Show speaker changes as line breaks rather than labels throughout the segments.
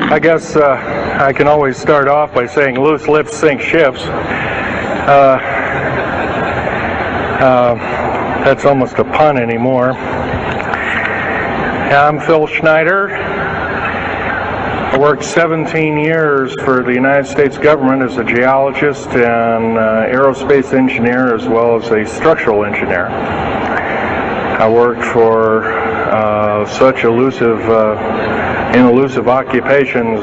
I guess I can always start off by saying loose lips sink ships. That's almost a pun anymore. I'm Phil Schneider. I worked 17 years for the United States government as a geologist and aerospace engineer, as well as a structural engineer. I worked for such elusive occupations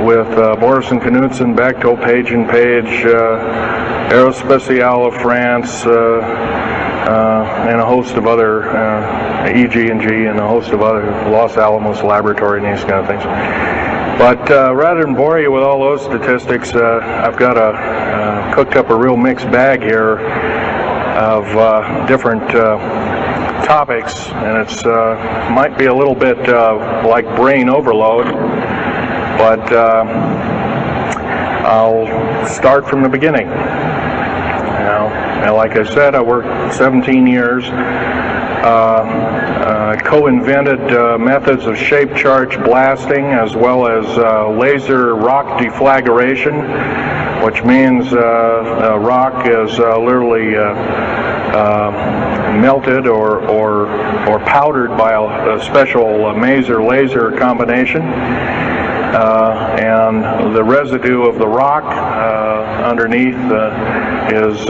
with Boris and Knudsen, Bechtel, Page and Page, Aerospatiale of France, and a host of other EG&G and a host of other Los Alamos Laboratory and these kind of things. But rather than bore you with all those statistics, I've got cooked up a real mixed bag here of different topics, and it's might be a little bit like brain overload, but I'll start from the beginning. Now, like I said, I worked 17 years. Co-invented methods of shape charge blasting, as well as laser rock deflagration, which means rock is literally melted or powdered by a special maser laser combination, and the residue of the rock underneath is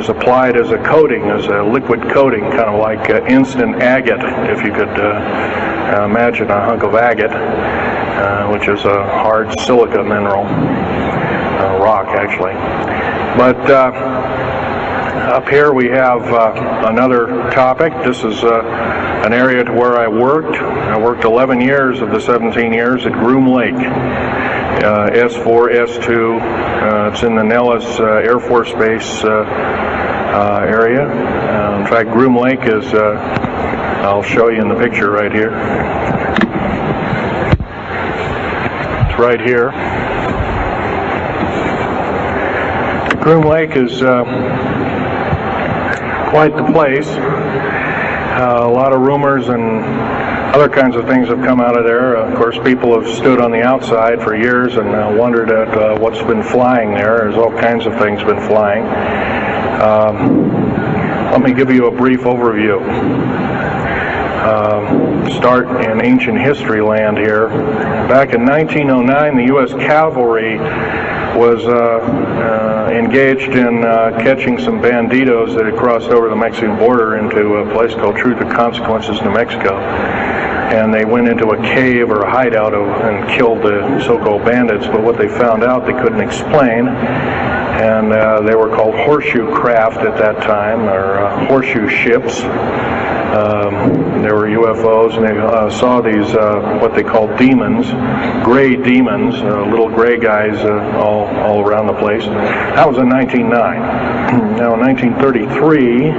applied as a coating, as a liquid coating, kind of like instant agate, if you could imagine a hunk of agate, which is a hard silica mineral, rock actually. But up here we have another topic. This is an area to where I worked. I worked 11 years of the 17 years at Groom Lake, S4, S2. It's in the Nellis Air Force Base area. In fact, Groom Lake is, I'll show you in the picture right here. It's right here. Groom Lake is quite the place. A lot of rumors and other kinds of things have come out of there. Of course, people have stood on the outside for years and wondered at what's been flying there. There's all kinds of things been flying. Let me give you a brief overview. Start in ancient history land here. Back in 1909, the U.S. Cavalry was engaged in catching some banditos that had crossed over the Mexican border into a place called Truth or Consequences, New Mexico. And they went into a cave or a hideout and killed the so-called bandits, but what they found out they couldn't explain, and they were called horseshoe craft at that time, or horseshoe ships. There were UFOs, and they saw these, what they called demons, gray demons, little gray guys all around the place. That was in 1909. Now in 1933,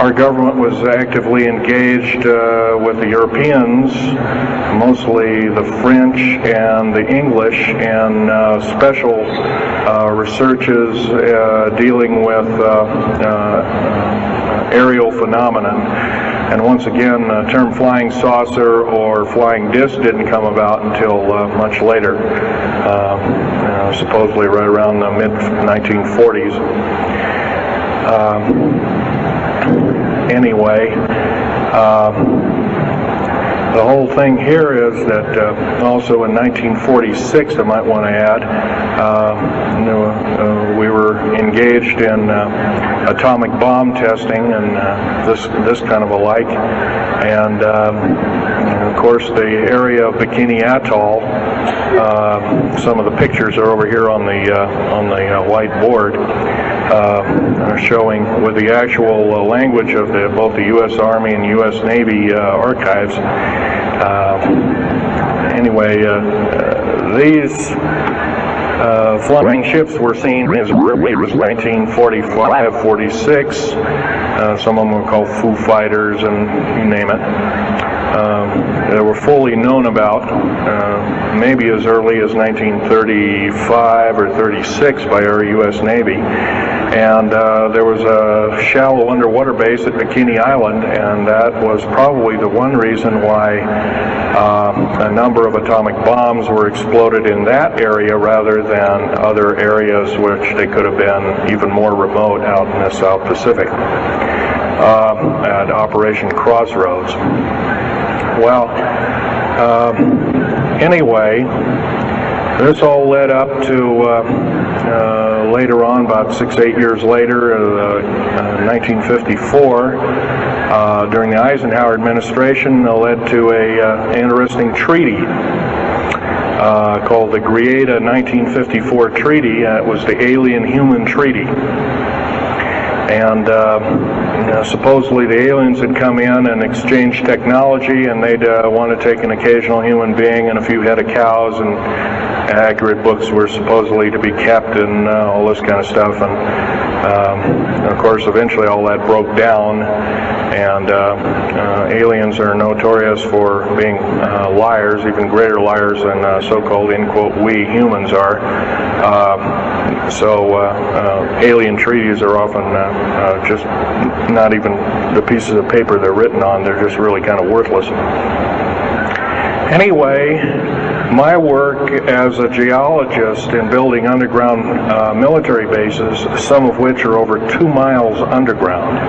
our government was actively engaged with the Europeans, mostly the French and the English, in special researches dealing with aerial phenomenon. And once again, the term flying saucer or flying disc didn't come about until much later, supposedly right around the mid-1940s. Anyway, the whole thing here is that also in 1946, I might want to add, we were engaged in atomic bomb testing and this kind of a like, and of course the area of Bikini Atoll. Some of the pictures are over here on the white board, showing with the actual language of both the U.S. Army and U.S. Navy archives. Anyway, these flying ships were seen as early as 1945, 46. Some of them were called Foo Fighters, and you name it. that were fully known about, maybe as early as 1935 or 36 by our U.S. Navy. And there was a shallow underwater base at Bikini Island, and that was probably the one reason why a number of atomic bombs were exploded in that area rather than other areas which they could have been even more remote out in the South Pacific at Operation Crossroads. Well, anyway, this all led up to later on, about 6-8 years later, 1954, during the Eisenhower administration, led to an interesting treaty called the Greada 1954 Treaty. It was the Alien-Human Treaty. And supposedly the aliens had come in and exchanged technology, and they'd want to take an occasional human being and a few head of cows, and accurate books were supposedly to be kept, and all this kind of stuff. And of course, eventually all that broke down, and aliens are notorious for being liars, even greater liars than so-called, in quote, we humans are. So alien treaties are often just not even the pieces of paper they're written on. They're just really kind of worthless. Anyway, my work as a geologist in building underground military bases, some of which are over 2 miles underground.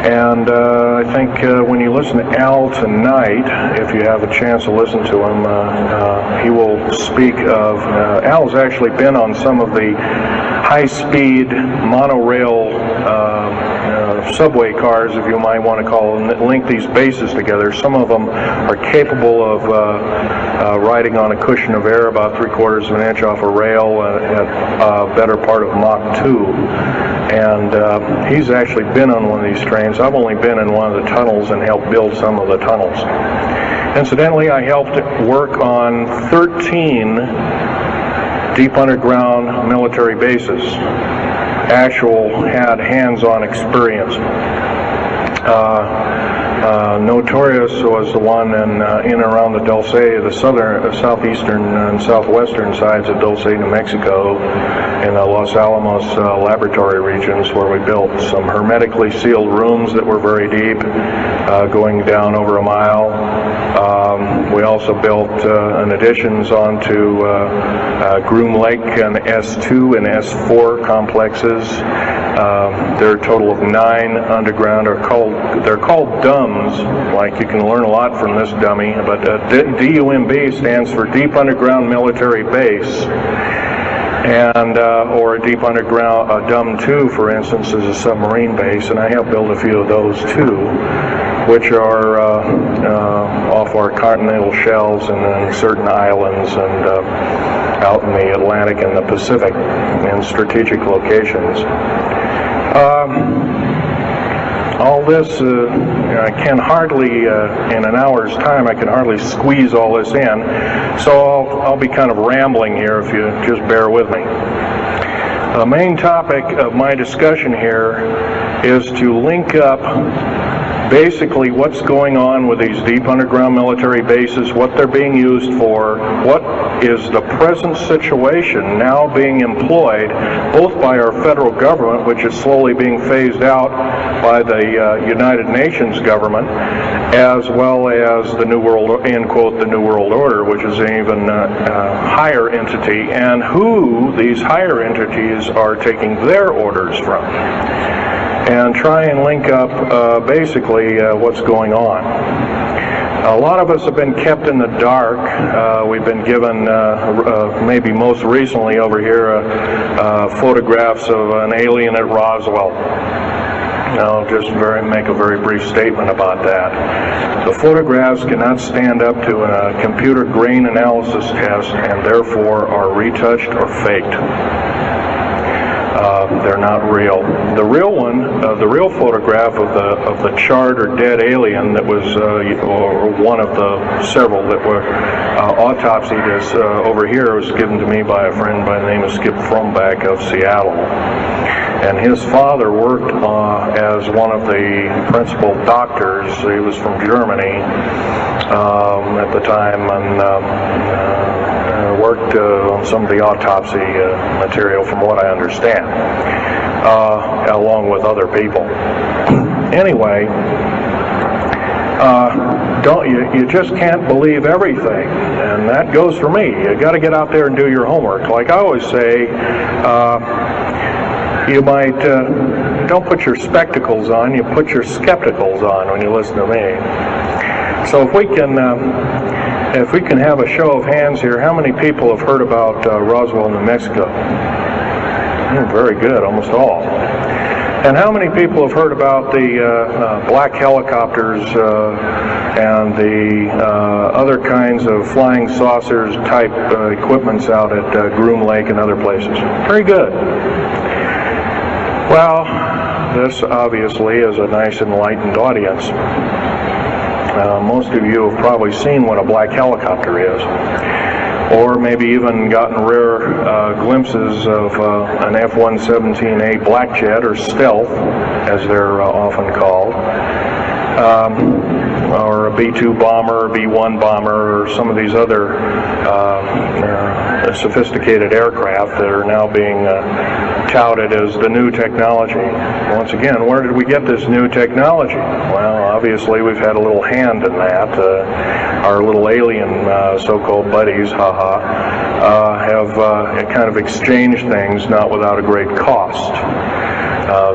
And I think when you listen to Al tonight, if you have a chance to listen to him, he will speak of, Al's actually been on some of the high-speed monorail subway cars, if you might want to call them, that link these bases together. Some of them are capable of riding on a cushion of air about 3/4 of an inch off a rail at a better part of Mach 2. And he's actually been on one of these trains. I've only been in one of the tunnels and helped build some of the tunnels. Incidentally, I helped work on 13 deep underground military bases. Had hands-on experience. Notorious was the one in and around the Dulce, the southeastern and southwestern sides of Dulce, New Mexico, in the Los Alamos laboratory regions, where we built some hermetically sealed rooms that were very deep, going down over a mile. We also built additions onto Groom Lake and S2 and S4 complexes. There are a total of 9 underground. They're called DUMBs. Like, you can learn a lot from this dummy, but DUMB stands for Deep Underground Military Base, and or a deep underground DUM2, for instance, is a submarine base, and I have built a few of those too, which are off our continental shelves and in certain islands and out in the Atlantic and the Pacific in strategic locations. All this, I can hardly, in an hour's time, I can hardly squeeze all this in, so I'll be kind of rambling here if you just bear with me. The main topic of my discussion here is to link up basically what's going on with these deep underground military bases, what they're being used for, what is the present situation now being employed both by our federal government, which is slowly being phased out by the United Nations government, as well as the New World, end quote, the New World Order, which is an even higher entity, and who these higher entities are taking their orders from, and try and link up basically what's going on. A lot of us have been kept in the dark. We've been given, maybe most recently over here, photographs of an alien at Roswell. I'll just make a very brief statement about that. The photographs cannot stand up to a computer grain analysis test, and therefore are retouched or faked. They're not real. The real one, the real photograph of the charred or dead alien that was, or one of the several that were autopsied, is over here, was given to me by a friend by the name of Skip Fromback of Seattle. And his father worked as one of the principal doctors. He was from Germany at the time, and worked on some of the autopsy material, from what I understand, along with other people. Anyway, you just can't believe everything, and that goes for me. You got to get out there and do your homework. Like I always say, you might don't put your spectacles on, you put your skepticals on when you listen to me. So if we can have a show of hands here, how many people have heard about Roswell, New Mexico? Very good, almost all. And how many people have heard about the black helicopters and the other kinds of flying saucers type equipments out at Groom Lake and other places? Very good. Well, this obviously is a nice enlightened audience. Most of you have probably seen what a black helicopter is, or maybe even gotten rare glimpses of an F-117A Black Jet, or Stealth, as they're often called, or a B-2 bomber, B-1 bomber, or some of these other sophisticated aircraft that are now being touted as the new technology. Once again, where did we get this new technology? Well, obviously we've had a little hand in that. Our little alien so-called buddies, have kind of exchanged things, not without a great cost.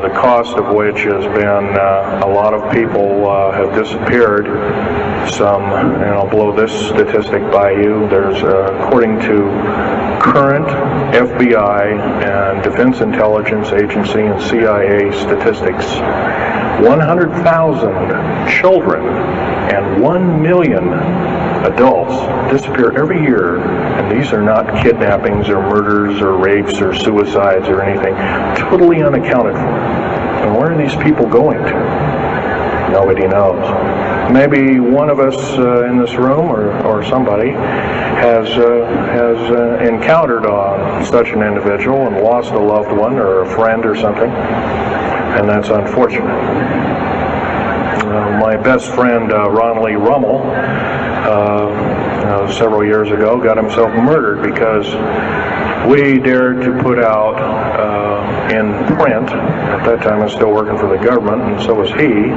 The cost of which has been a lot of people have disappeared. Some, and I'll blow this statistic by you, there's, according to current FBI and Defense Intelligence Agency and CIA statistics, 100,000 children and 1 million adults disappear every year, and these are not kidnappings or murders or rapes or suicides or anything, totally unaccounted for. And where are these people going to? Nobody knows. Maybe one of us in this room, or somebody, has encountered such an individual and lost a loved one or a friend or something, and that's unfortunate. My best friend, Ron Lee Rummel, several years ago, got himself murdered because we dared to put out in print, at that time I was still working for the government, and so was he,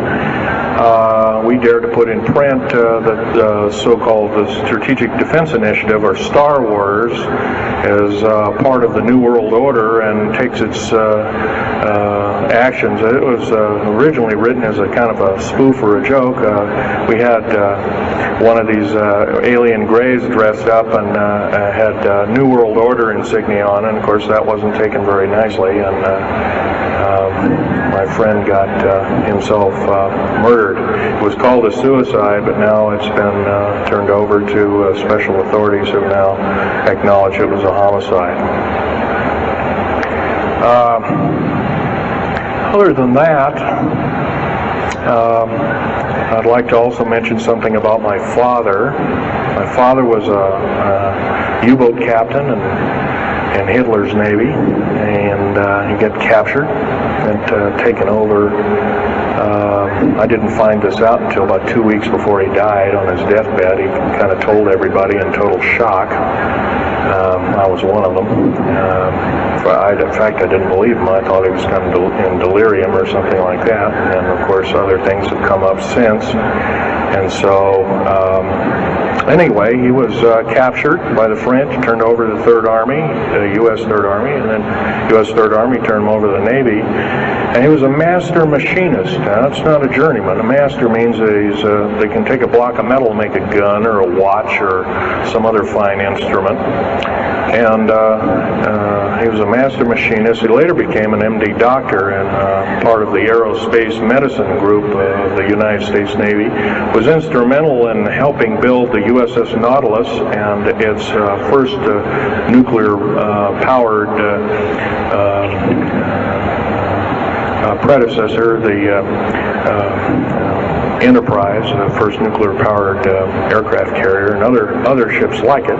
we dared to put in print the so-called the Strategic Defense Initiative, or Star Wars, as part of the New World Order, and takes its actions. It was originally written as a kind of a spoof or a joke. We had one of these alien greys dressed up and had New World Order insignia on, and of course that wasn't taken very nicely, and my friend got himself murdered. It was called a suicide, but now it's been turned over to special authorities who now acknowledge it was a homicide. Other than that, I'd like to also mention something about my father. My father was a U-boat captain in Hitler's Navy, and he got captured and taken over. I didn't find this out until about 2 weeks before he died on his deathbed. He kind of told everybody in total shock. I was one of them. In fact, I didn't believe him. I thought he was kind of in delirium or something like that. And of course, other things have come up since. And so, anyway, he was captured by the French, turned over to the Third Army, the U.S. Third Army, and then U.S. Third Army turned him over to the Navy. And he was a master machinist. Now, that's not a journeyman. A master means they can take a block of metal and make a gun or a watch or some other fine instrument. And he was a master machinist. He later became an MD doctor and part of the aerospace medicine group of the United States Navy. Was instrumental in helping build the USS Nautilus and its first nuclear-powered predecessor, the Enterprise, the first nuclear-powered aircraft carrier, and other ships like it.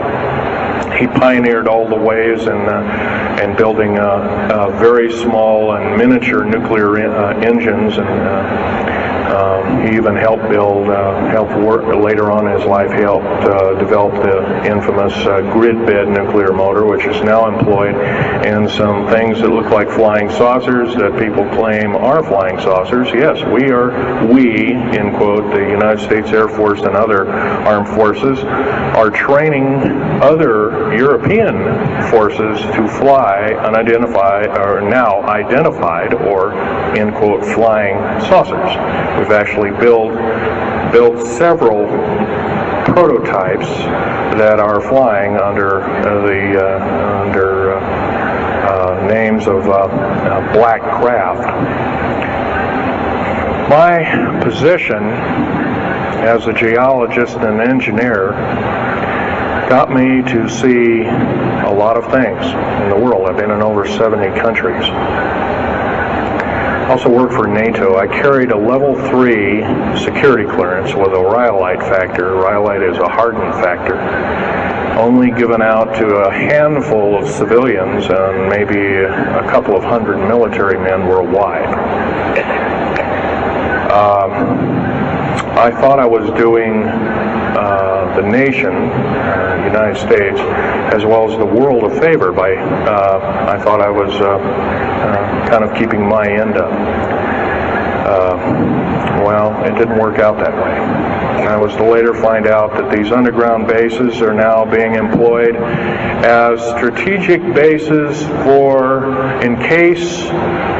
He pioneered all the ways in building very small and miniature nuclear engines, and he even helped work later on in his life. He helped develop the infamous grid bed nuclear motor, which is now employed in some things that look like flying saucers that people claim are flying saucers. Yes, we, in quote, the United States Air Force and other armed forces, are training other European forces to fly unidentified, or now identified, or, in quote, flying saucers. We've actually built several prototypes that are flying under names of black craft. My position as a geologist and engineer got me to see a lot of things in the world. I've been in over 70 countries. I also worked for NATO. I carried a level 3 security clearance with a rhyolite factor. Rhyolite is a hardened factor, only given out to a handful of civilians and maybe a couple of hundred military men worldwide. I thought I was doing the nation, United States, as well as the world a favor by, I thought I was kind of keeping my end up. Well, it didn't work out that way. And I was to later find out that these underground bases are now being employed as strategic bases for, in case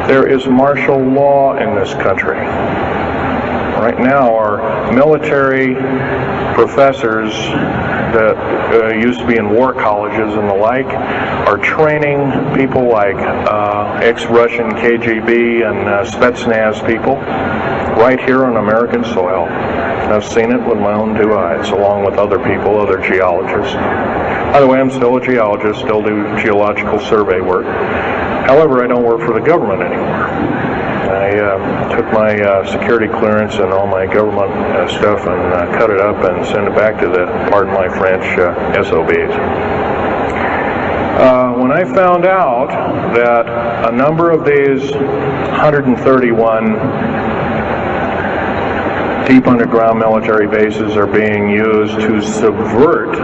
there is martial law in this country. Right now, our military professors that used to be in war colleges and the like are training people like ex-Russian KGB and Spetsnaz people right here on American soil. I've seen it with my own 2 eyes, along with other people, other geologists. By the way, I'm still a geologist, still do geological survey work. However, I don't work for the government anymore. I took my security clearance and all my government stuff and cut it up and sent it back to the, pardon my French, SOBs. When I found out that a number of these 131 deep underground military bases are being used to subvert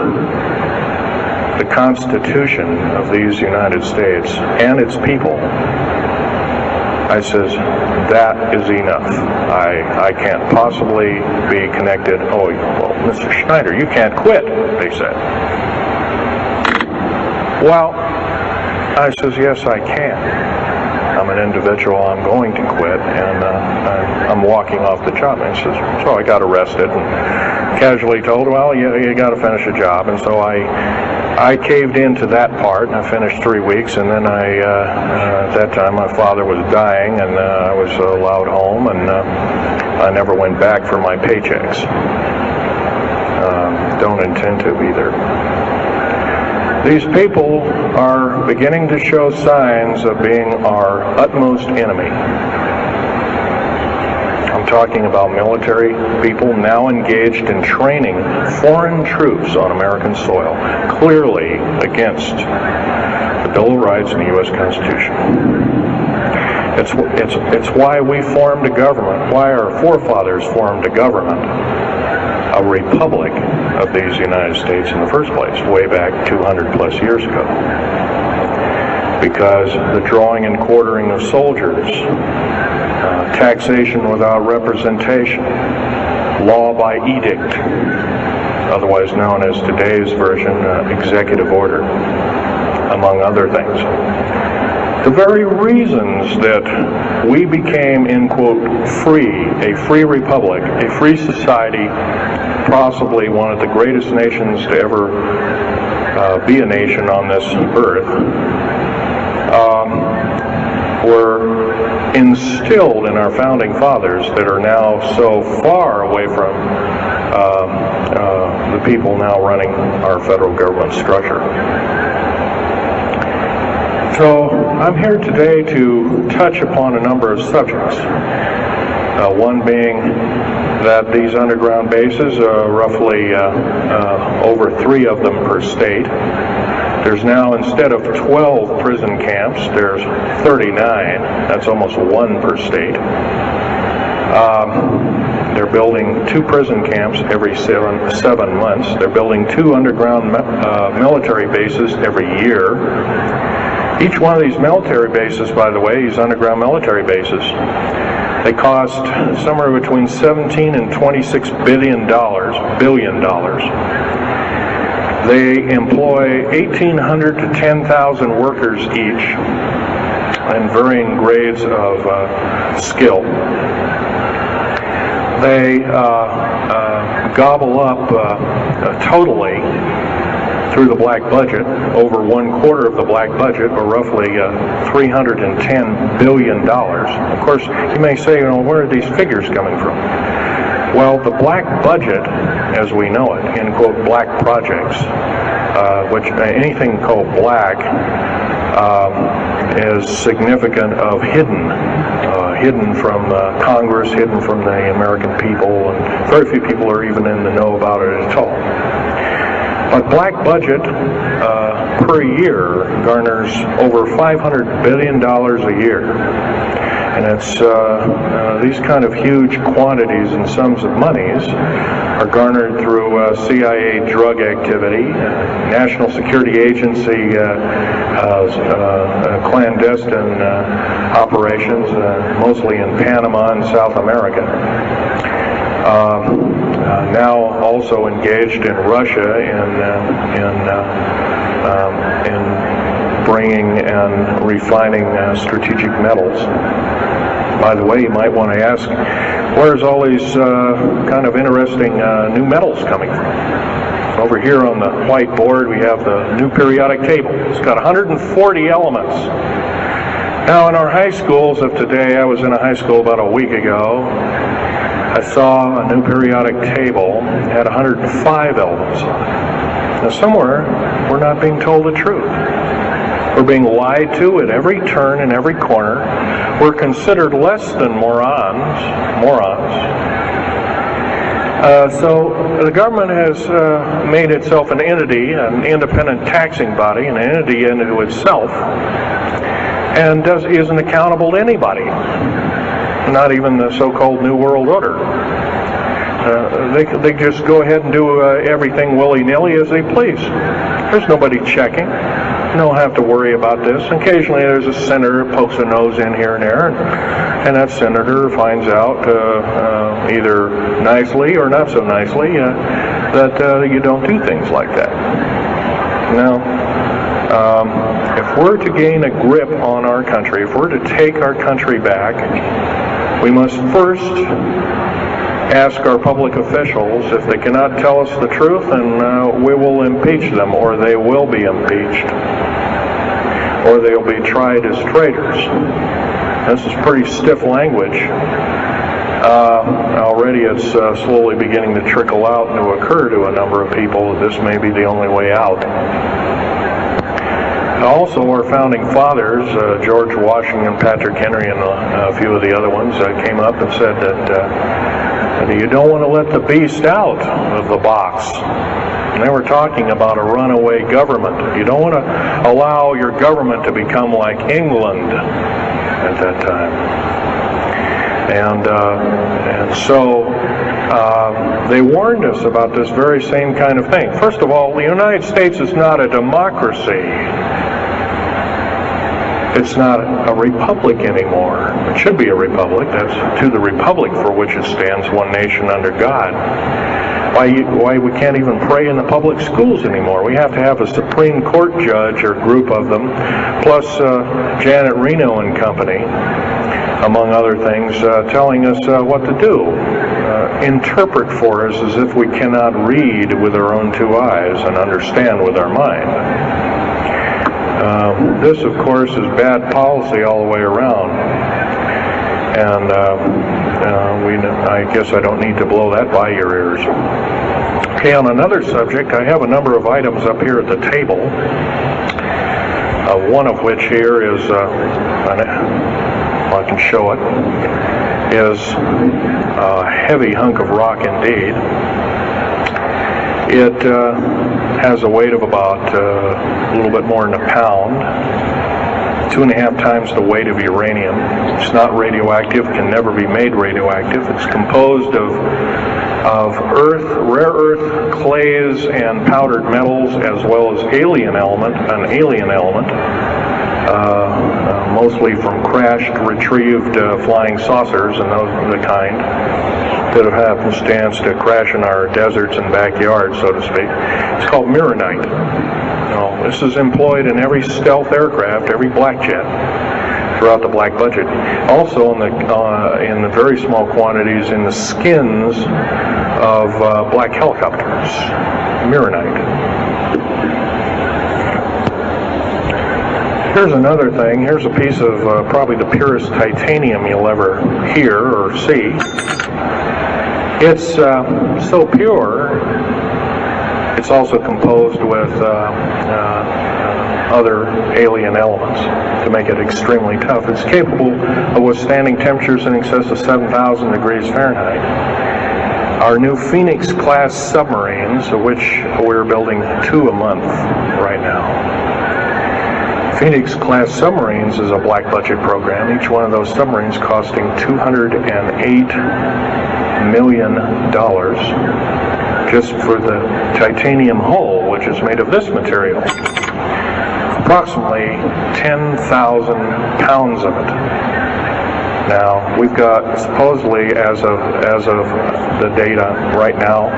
the Constitution of these United States and its people, I says, that is enough. I can't possibly be connected. Oh, well, Mr. Schneider, you can't quit, they said. Well, I says, yes, I can. I'm an individual, I'm going to quit, and I'm walking off the job. And he says, so I got arrested and casually told, well, you got to finish a job. And so I caved into that part, and I finished 3 weeks, and then at that time my father was dying, and I was allowed home, and I never went back for my paychecks. Don't intend to either. These people are beginning to show signs of being our utmost enemy. I'm talking about military people now engaged in training foreign troops on American soil, clearly against the Bill of Rights and the U.S. Constitution. It's why we formed a government, why our forefathers formed a government, a republic of these United States in the first place, way back 200 plus years ago. Because the drawing and quartering of soldiers, taxation without representation, law by edict, otherwise known as today's version, executive order, among other things. The very reasons that we became, in quote, free, a free republic, a free society, possibly one of the greatest nations to ever be a nation on this earth, were instilled in our founding fathers that are now so far away from the people now running our federal government structure. So I'm here today to touch upon a number of subjects. One being that these underground bases, roughly over 3 of them per state. There's now, instead of 12 prison camps, there's 39. That's almost 1 per state. They're building 2 prison camps every 7 months. They're building 2 underground military bases every year. Each one of these military bases, by the way, these underground military bases, they cost somewhere between $17 and $26 billion. They employ 1,800 to 10,000 workers each in varying grades of skill. They gobble up totally through the black budget, over 1/4 of the black budget, or roughly $310 billion. Of course, you may say, where are these figures coming from? Well, the black budget, as we know it, in quote, black projects, which anything called black is significant of hidden from Congress, hidden from the American people, and very few people are even in the know about it at all. But black budget per year garners over $500 billion a year. And it's these kind of huge quantities and sums of monies are garnered through CIA drug activity, National Security Agency clandestine operations, mostly in Panama and South America. Now also engaged in Russia in bringing and refining strategic metals. By the way, you might want to ask, where's all these kind of interesting new metals coming from? Over here on the whiteboard, we have the new periodic table. It's got 140 elements. Now, in our high schools of today, I was in a high school about a week ago. I saw a new periodic table had 105 elements on it. Now, somewhere, we're not being told the truth. We're being lied to at every turn and every corner. We're considered less than morons. So the government has made itself an entity, an independent taxing body, an entity into itself, and isn't accountable to anybody. Not even the so-called New World Order. They just go ahead and do everything willy-nilly as they please. There's nobody checking. You don't have to worry about this. Occasionally there's a senator who pokes a nose in here and there, and that senator finds out either nicely or not so nicely that you don't do things like that. Now, if we're to gain a grip on our country, if we're to take our country back, we must first ask our public officials if they cannot tell us the truth, and we will impeach them, or they will be impeached, or they'll be tried as traitors. This is pretty stiff language. Already it's slowly beginning to trickle out and to occur to a number of people that this may be the only way out. Also, our founding fathers, George Washington, Patrick Henry, and a few of the other ones, came up and said that you don't want to let the beast out of the box. And they were talking about a runaway government. You don't want to allow your government to become like England at that time. And so they warned us about this very same kind of thing. First of all, the United States is not a democracy. It's not a republic anymore. It should be a republic. That's to the republic for which it stands, one nation under God. Why we can't even pray in the public schools anymore. We have to have a Supreme Court judge or group of them, plus Janet Reno and company, among other things, telling us what to do. Interpret for us as if we cannot read with our own 2 eyes and understand with our mind. this, of course, is bad policy all the way around. And I guess I don't need to blow that by your ears. Okay, on another subject, I have a number of items up here at the table. One of which here is, I can show it, is a heavy hunk of rock indeed. It has a weight of about a little bit more than a pound, 2.5 times the weight of uranium. It's not radioactive, can never be made radioactive. It's composed of earth, rare earth, clays, and powdered metals, as well as an alien element, mostly from crashed, retrieved flying saucers and those of the kind that have happenstance to crash in our deserts and backyards, so to speak. It's called Mironite. Now, this is employed in every stealth aircraft, every black jet, throughout the black budget. Also in the very small quantities in the skins of black helicopters. Mironite. Here's another thing. Here's a piece of probably the purest titanium you'll ever hear or see. It's so pure, it's also composed with other alien elements to make it extremely tough. It's capable of withstanding temperatures in excess of 7,000 degrees Fahrenheit. Our new Phoenix-class submarines, of which we're building 2 a month right now. Phoenix-class submarines is a black budget program. Each one of those submarines costing $208 million just for the titanium hull, which is made of this material. Approximately 10,000 pounds of it. Now, we've got, supposedly, as of the data right now,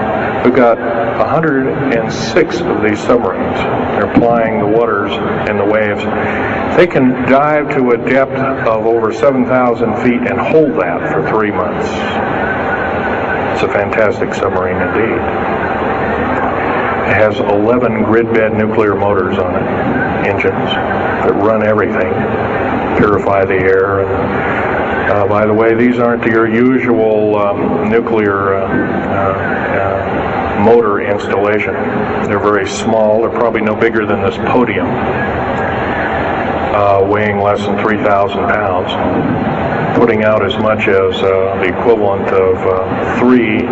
we've got 106 of these submarines. They're plying the waters and the waves. They can dive to a depth of over 7,000 feet and hold that for 3 months. It's a fantastic submarine indeed. It has 11 grid-bed nuclear motors on it, engines that run everything, purify the air. And, by the way, these aren't your usual nuclear motor installation. They're very small. They're probably no bigger than this podium, weighing less than 3,000 pounds, putting out as much as the equivalent of 3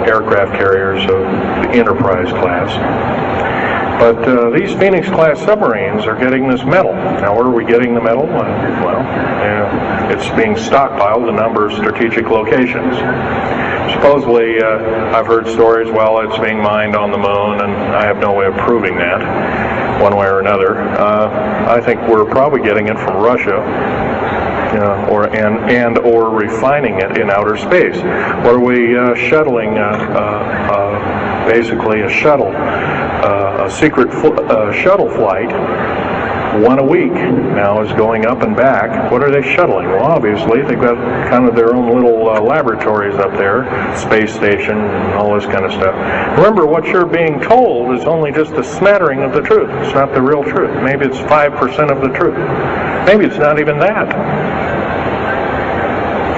aircraft carriers of the Enterprise class. But these Phoenix-class submarines are getting this metal. Now, where are we getting the metal? It's being stockpiled in a number of strategic locations. Supposedly, I've heard stories, well, it's being mined on the moon, and I have no way of proving that, one way or another. I think we're probably getting it from Russia, or refining it in outer space. What are we shuttling? Basically, a shuttle, a secret shuttle flight. 1 a week now is going up and back. What are they shuttling? Well, obviously, they've got kind of their own little laboratories up there, space station, and all this kind of stuff. Remember, what you're being told is only just a smattering of the truth. It's not the real truth. Maybe it's 5% of the truth. Maybe it's not even that.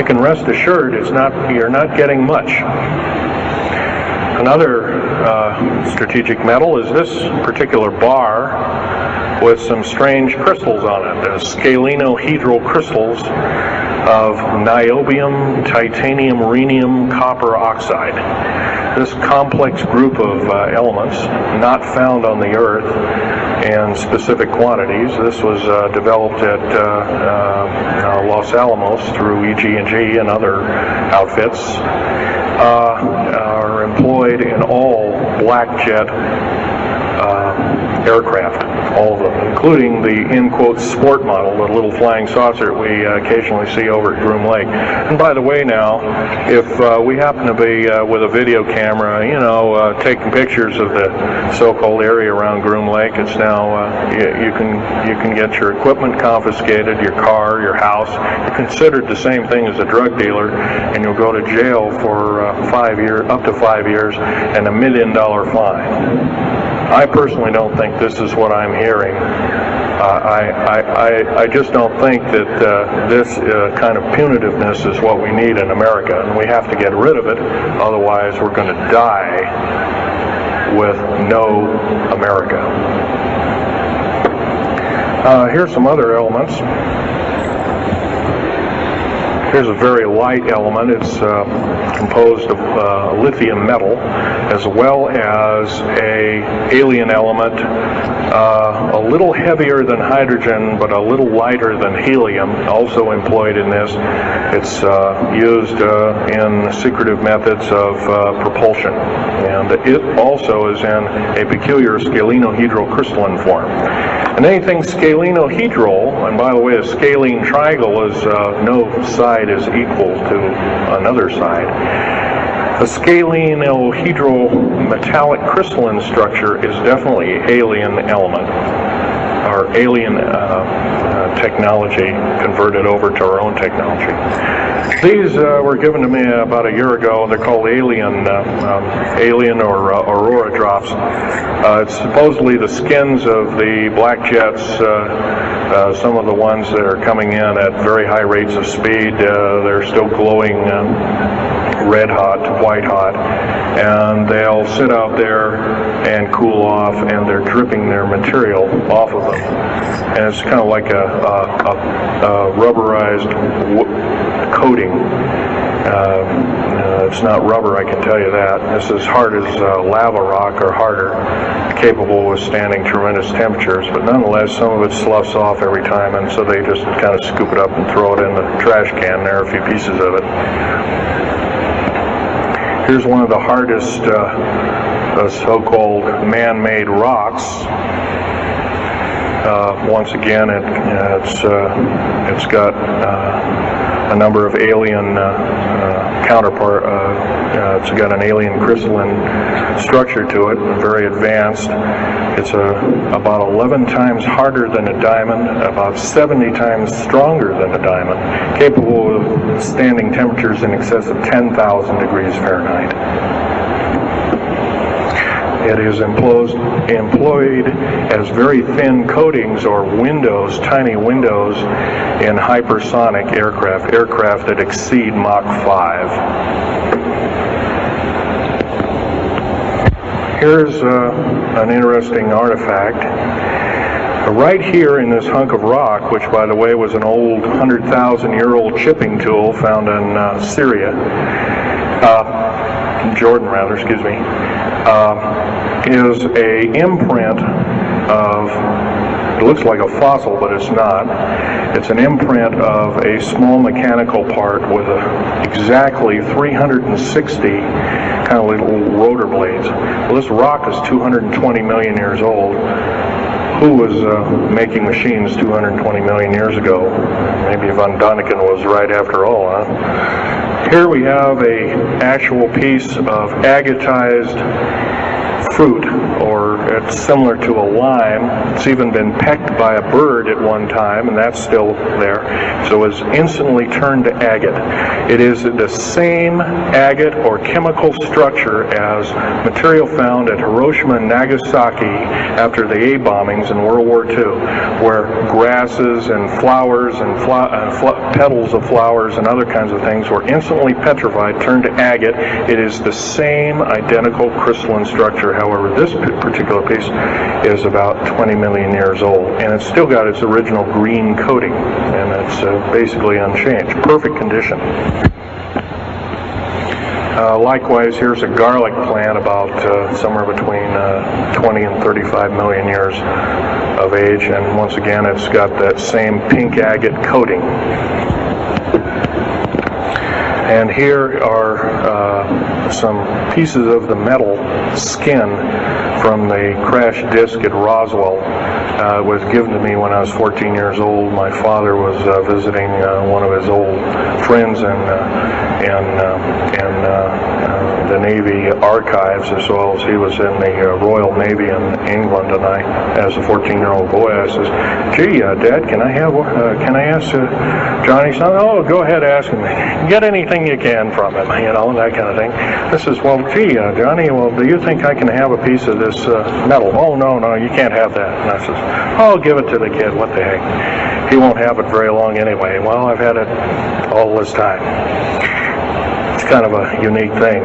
You can rest assured you're not getting much. Another strategic metal is this particular bar with some strange crystals on it. Scalenohedral crystals of niobium, titanium, rhenium, copper oxide. This complex group of elements, not found on the Earth in specific quantities. This was developed at Los Alamos through EG&G and other outfits, are employed in all black jet aircraft, all of them, including the, in quotes, sport model, the little flying saucer we occasionally see over at Groom Lake. And by the way now, if we happen to be with a video camera, taking pictures of the so-called area around Groom Lake, it's now, you can get your equipment confiscated, your car, your house. You're considered the same thing as a drug dealer, and you'll go to jail for up to 5 years and $1 million fine. I personally don't think this is what I'm hearing I just don't think that this kind of punitiveness is what we need in America, and we have to get rid of it. Otherwise, we're going to die with no America. Here's some other elements. Here's a very light element. It's composed of lithium metal, as well as a alien element, a little heavier than hydrogen, but a little lighter than helium, also employed in this. It's used in secretive methods of propulsion, and it also is in a peculiar scalenohedral crystalline form. And anything scalenohedral, and by the way, a scalene triangle is no side is equal to another side. A scalenohedral metallic crystalline structure is definitely alien element, or alien technology converted over to our own technology. These were given to me about a year ago. They're called alien or aurora drops. It's supposedly the skins of the black jets, some of the ones that are coming in at very high rates of speed. They're still glowing red hot, white hot, and they'll sit out there and cool off, and they're dripping their material off of them. And it's kind of like a rubberized coating. It's not rubber, I can tell you that. It's as hard as lava rock, or harder, capable of withstanding tremendous temperatures, but nonetheless some of it sloughs off every time, and so they just kind of scoop it up and throw it in the trash can. There are a few pieces of it. Here's one of the hardest so-called man-made rocks. Once again, it's got a number of alien counterpart. It's got an alien crystalline structure to it, very advanced. It's about 11 times harder than a diamond, about 70 times stronger than a diamond, capable of standing temperatures in excess of 10,000 degrees Fahrenheit. It is employed as very thin coatings or windows, tiny windows, in hypersonic aircraft that exceed Mach 5. Here's an interesting artifact. Right here in this hunk of rock, which by the way was an old 100,000-year-old chipping tool found in Syria, Jordan rather, excuse me, is a imprint of, it looks like a fossil, but it's not. It's an imprint of a small mechanical part with exactly 360 kind of little rotor blades. Well, this rock is 220 million years old. Who was making machines 220 million years ago? Maybe von Däniken was right after all, huh? Here we have an actual piece of agatized fruit, or it's similar to a lime. It's even been pecked by a bird at one time, and that's still there. So it's instantly turned to agate. It is the same agate or chemical structure as material found at Hiroshima and Nagasaki after the A bombings in World War II, where grasses and flowers and petals of flowers and other kinds of things were instantly petrified, turned to agate. It is the same identical crystalline structure. However, this particular piece is about 20 million years old, and it's still got its original green coating, and it's basically unchanged. Perfect condition. Likewise, here's a garlic plant about somewhere between 20 and 35 million years of age, and once again it's got that same pink agate coating. And here are some pieces of the metal skin from the crash disk at Roswell. It was given to me when I was 14 years old. My father was visiting one of his old friends in the Navy archives, as well as he was in the Royal Navy in England. And I, as a 14-year-old boy, I says, "Gee, Dad, can I ask Johnny something?" "Oh, go ahead, ask him. Get anything you can from him, you know, that kind of thing." This is, "Well, gee, Johnny, well, do you think I can have a piece of this this medal. Oh, no, you can't have that. And I says, oh, give it to the kid. What the heck? He won't have it very long anyway. Well, I've had it all this time. It's kind of a unique thing.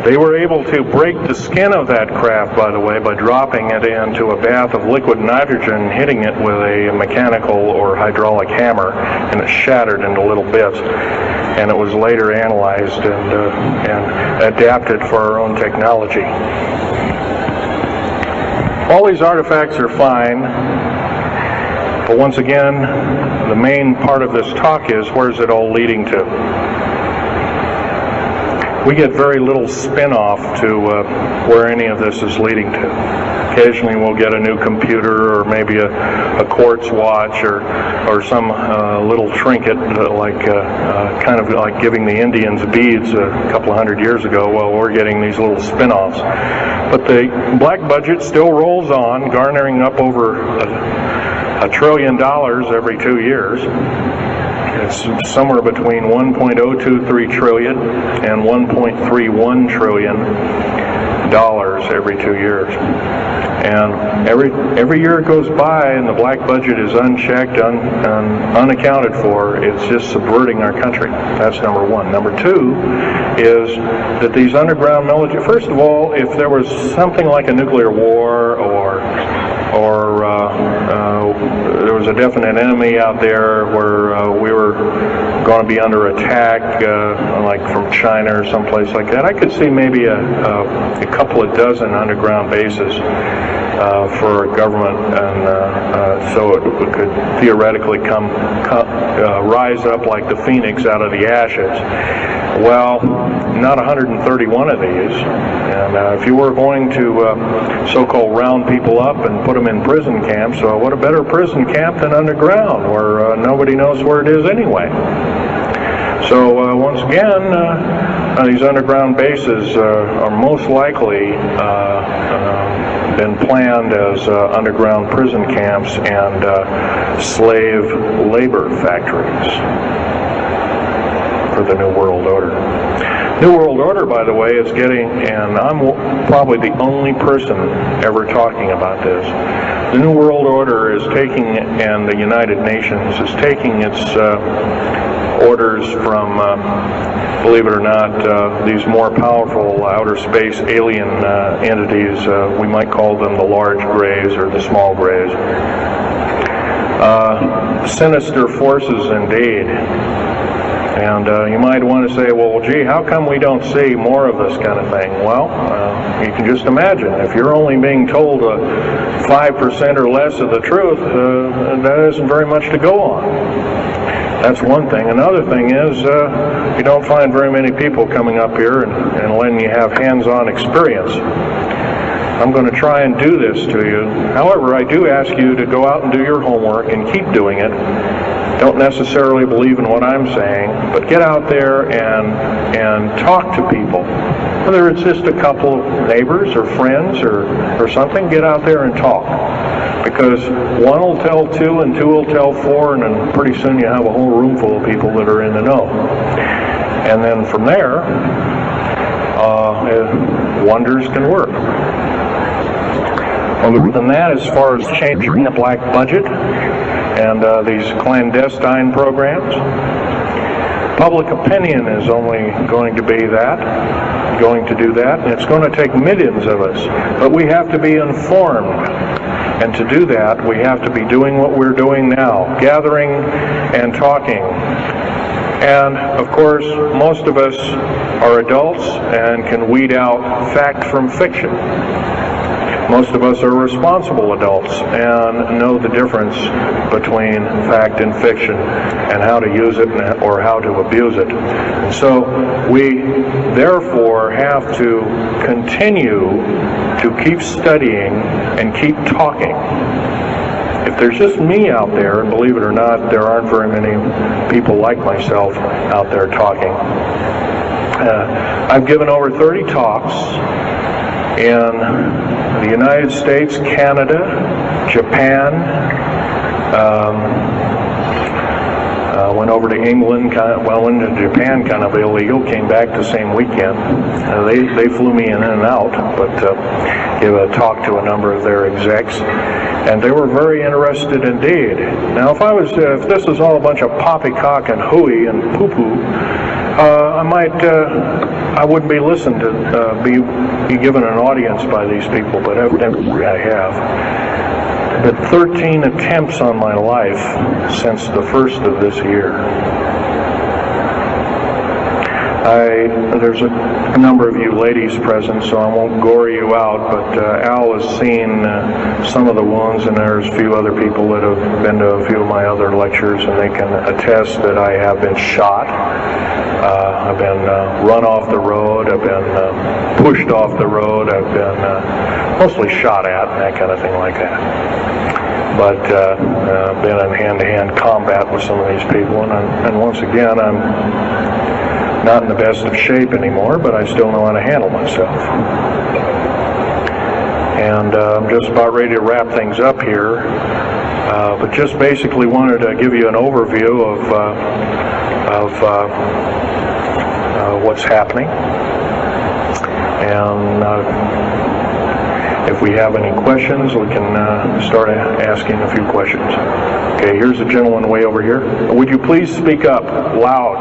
They were able to break the skin of that craft, by the way, by dropping it into a bath of liquid nitrogen, hitting it with a mechanical or hydraulic hammer, and it shattered into little bits. And it was later analyzed and adapted for our own technology. All these artifacts are fine, but once again, the main part of this talk is, where's it all leading to? We get very little spin-off to where any of this is leading to. Occasionally we'll get a new computer, or maybe a quartz watch, or some little trinket, kind of like giving the Indians beads a couple of hundred years ago. Well, we're getting these little spin-offs. But the black budget still rolls on, garnering up over $1 trillion every 2 years. It's somewhere between 1.023 trillion and 1.31 trillion dollars every 2 years. And every year it goes by and the black budget is unchecked, unaccounted for. It's just subverting our country. That's number one. Number two is that these underground military, first of all, if there was something like a nuclear war or there was a definite enemy out there where we were going to be under attack, like from China or someplace like that, I could see maybe a couple of dozen underground bases for a government, and so it could theoretically rise up like the phoenix out of the ashes. Well, not 131 of these, and if you were going to so-called round people up and put them in prison camps, what a better prison camp than underground, where nobody knows where it is anyway. So once again, these underground bases are most likely been planned as underground prison camps and slave labor factories for the New World Order. New World Order, by the way, is getting, and I'm probably the only person ever talking about this, the New World Order is taking, and the United Nations is taking its orders from, believe it or not, these more powerful outer space alien entities. We might call them the large grays or the small grays. Sinister forces indeed. And you might want to say, well, gee, how come we don't see more of this kind of thing? Well, you can just imagine. If you're only being told 5% or less of the truth, that isn't very much to go on. That's one thing. Another thing is, you don't find very many people coming up here and letting you have hands-on experience. I'm going to try and do this to you. However, I do ask you to go out and do your homework and keep doing it. Don't necessarily believe in what I'm saying, but get out there and talk to people. Whether it's just a couple of neighbors or friends or something, get out there and talk. Because one will tell two and two will tell four, and then pretty soon you have a whole room full of people that are in the know. And then from there, wonders can work. Other than that, as far as changing the black budget and these clandestine programs, public opinion is only going to be that, going to do that, and it's going to take millions of us. But we have to be informed. And to do that, we have to be doing what we're doing now, gathering and talking. And, of course, most of us are adults and can weed out fact from fiction. Most of us are responsible adults and know the difference between fact and fiction and how to use it or how to abuse it. So we therefore have to continue to keep studying and keep talking. If there's just me out there, and believe it or not, there aren't very many people like myself out there talking. I've given over 30 talks in the United States, Canada, Japan, Went over to England, went to Japan kind of illegal, came back the same weekend. They flew me in and out, but gave a talk to a number of their execs, and they were very interested indeed. Now, if this is all a bunch of poppycock and hooey and poo-poo, I wouldn't be listened to, be given an audience by these people, but evidently I have. But 13 attempts on my life since the first of this year. There's a number of you ladies present, so I won't gore you out, but Al has seen some of the wounds, and there's a few other people that have been to a few of my other lectures, and they can attest that I have been shot. I've been run off the road, I've been pushed off the road, I've been mostly shot at, and that kind of thing like that. But been in hand-to-hand combat with some of these people, and once again, I'm not in the best of shape anymore, but I still know how to handle myself. And I'm just about ready to wrap things up here, but just basically wanted to give you an overview of what's happening. And if we have any questions, we can start asking a few questions. Okay, here's a gentleman way over here. Would you please speak up loud?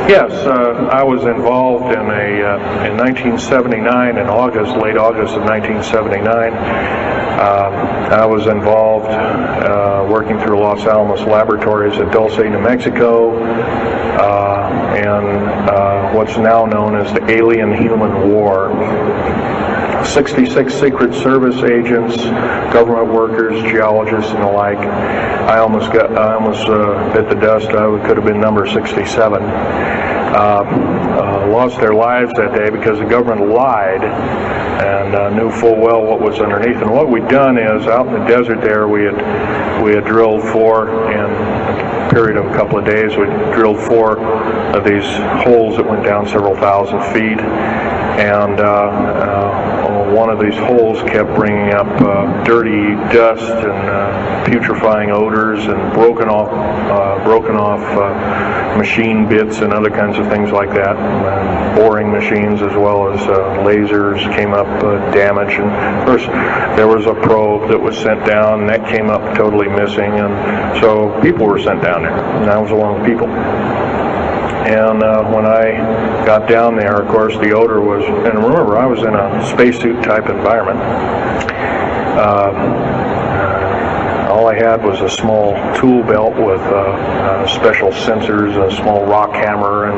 Yes, I was involved in in 1979, in August, late August of 1979. I was involved working through Los Alamos Laboratories at Dulce, New Mexico, and what's now known as the Alien-Human War. 66 Secret Service agents, government workers, geologists, and the like. I almost bit the dust. I could have been number 67. Lost their lives that day because the government lied and knew full well what was underneath. And what we'd done is, out in the desert there, we had drilled in a period of a couple of days. We drilled 4 of these holes that went down several thousand feet, and one of these holes kept bringing up dirty dust and putrefying odors and broken off machine bits and other kinds of things like that. And boring machines as well as lasers came up damaged. And of course, there was a probe that was sent down, and that came up totally missing. And so people were sent down there, and I was one of the people. And when I got down there, of course, the odor was, and remember, I was in a spacesuit type environment. All I had was a small tool belt with special sensors, a small rock hammer, and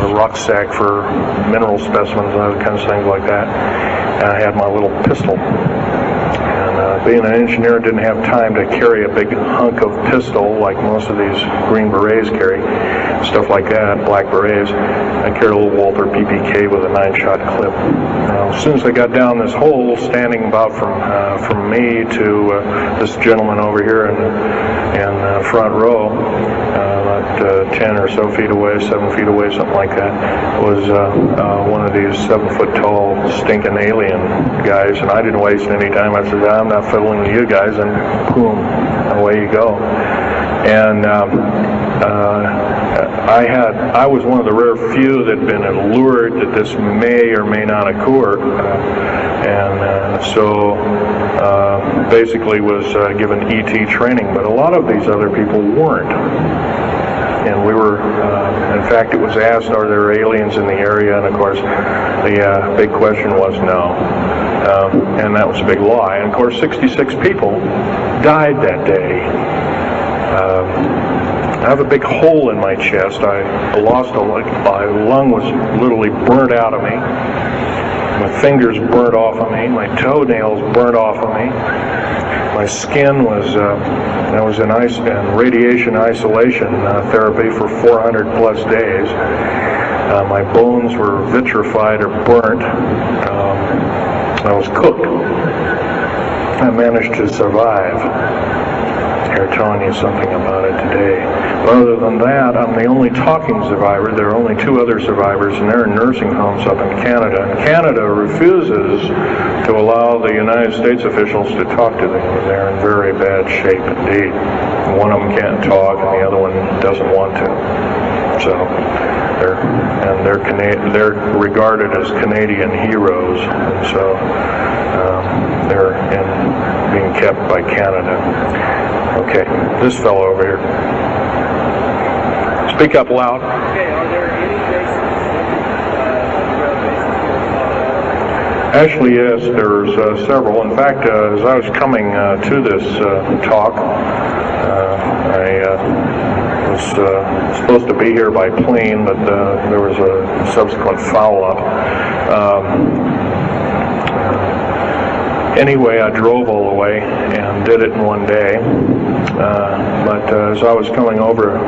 a rucksack for mineral specimens and other kinds of things like that. And I had my little pistol. Being an engineer, didn't have time to carry a big hunk of pistol like most of these Green Berets carry, stuff like that, black berets. I carried a little Walther PPK with a 9-shot clip. As soon as I got down this hole, standing about from me to this gentleman over here in front row, about 10 or so feet away, 7 feet away, something like that, was one of these 7-foot-tall stinking alien guys, and I didn't waste any time. I said, I'm not fiddling with you guys, and boom, away you go. And I was one of the rare few that had been allured that this may or may not occur, and so basically was given ET training, but a lot of these other people weren't. And we were, in fact, it was asked, are there aliens in the area? And of course, the big question was no. And that was a big lie. And of course, 66 people died that day. I have a big hole in my chest. I lost my lung was literally burnt out of me. My fingers burnt off of me. My toenails burnt off of me. My skin was, I was in radiation isolation therapy for 400 plus days. My bones were vitrified or burnt. I was cooked. I managed to survive. They're telling you something about it today. But other than that, I'm the only talking survivor. There are only 2 other survivors, and they're in nursing homes up in Canada. And Canada refuses to allow the United States officials to talk to them. They're in very bad shape indeed. One of them can't talk, and the other one doesn't want to. So, they're regarded as Canadian heroes, and so they're being kept by Canada. Okay, this fellow over here. Speak up loud.
Okay, are there any bases?
Actually, yes, there's several. In fact, as I was coming to this talk, I was supposed to be here by plane, but there was a subsequent foul-up. Anyway, I drove all the way and did it in one day. But as I was coming over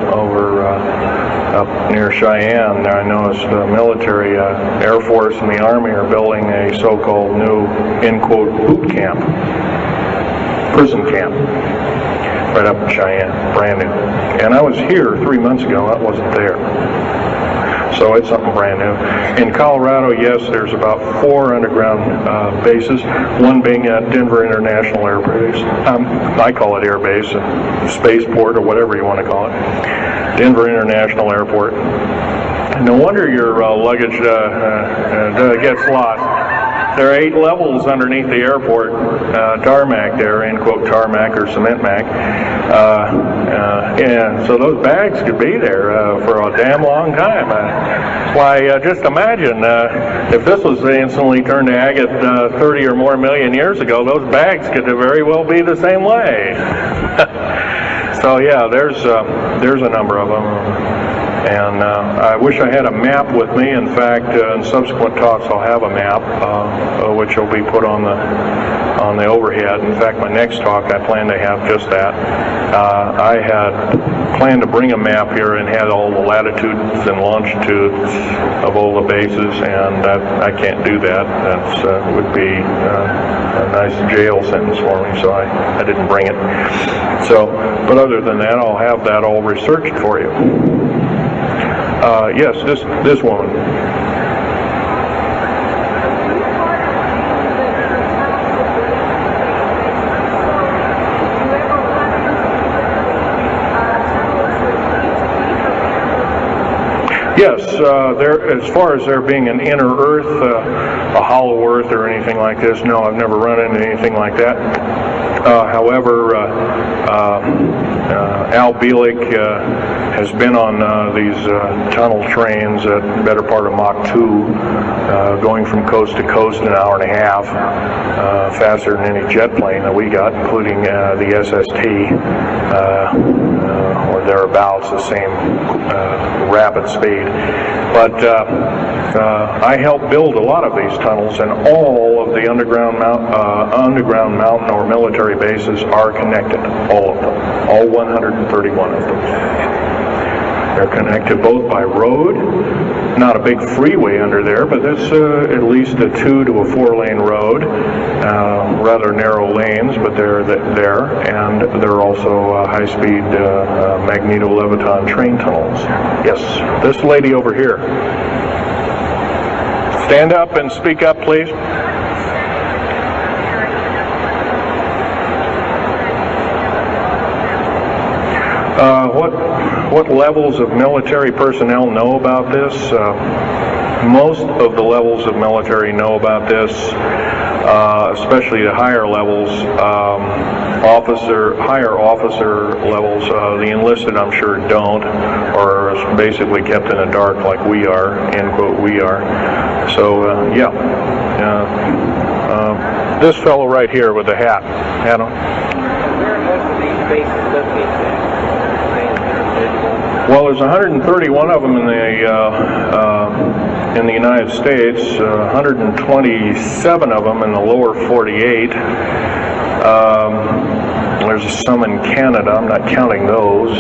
up near Cheyenne, I noticed the military, Air Force and the Army are building a so-called new, in quote, boot camp, prison camp, right up in Cheyenne, brand new. And I was here 3 months ago, I wasn't there. So it's something brand new. In Colorado, yes, there's about 4 underground bases, one being at Denver International Air Base. I call it Air Base, Spaceport, or whatever you want to call it. Denver International Airport. No wonder your luggage gets lost. There are 8 levels underneath the airport, tarmac there, end quote, tarmac or cement mac. And so those bags could be there for a damn long time. Why, just imagine if this was instantly turned to agate 30 or more million years ago, those bags could very well be the same way. So yeah, there's a number of them. And I wish I had a map with me. In fact, in subsequent talks, I'll have a map, which will be put on the overhead. In fact, my next talk, I plan to have just that. I had planned to bring a map here and had all the latitudes and longitudes of all the bases, and I can't do that. That would be a nice jail sentence for me, so I didn't bring it. So, but other than that, I'll have that all researched for you. Yes, this woman. Yes, as far as there being an inner Earth, a hollow Earth or anything like this, no, I've never run into anything like that. However, Al Bielek has been on these tunnel trains at the better part of Mach 2, going from coast to coast in an hour and a half, faster than any jet plane that we got, including the SST, or thereabouts, the same rapid speed. But I helped build a lot of these tunnels, and all of the underground mountain or military bases are connected, all of them, all 131 of them. They're connected both by road, not a big freeway under there, but it's at least a 2 to a 4 lane road, rather narrow lanes, but they're there, and they're also high-speed magneto-leviton train tunnels. Yes, this lady over here. Stand up and speak up, please. What levels of military personnel know about this? Most of the levels of military know about this, especially the higher levels, higher officer levels. The enlisted, I'm sure, don't, or are basically kept in the dark like we are, end quote, we are. So, yeah. This fellow right here with the hat. Adam?
Where are most of these bases located?
Well, there's 131 of them in the United States, 127 of them in the lower 48. There's some in Canada, I'm not counting those.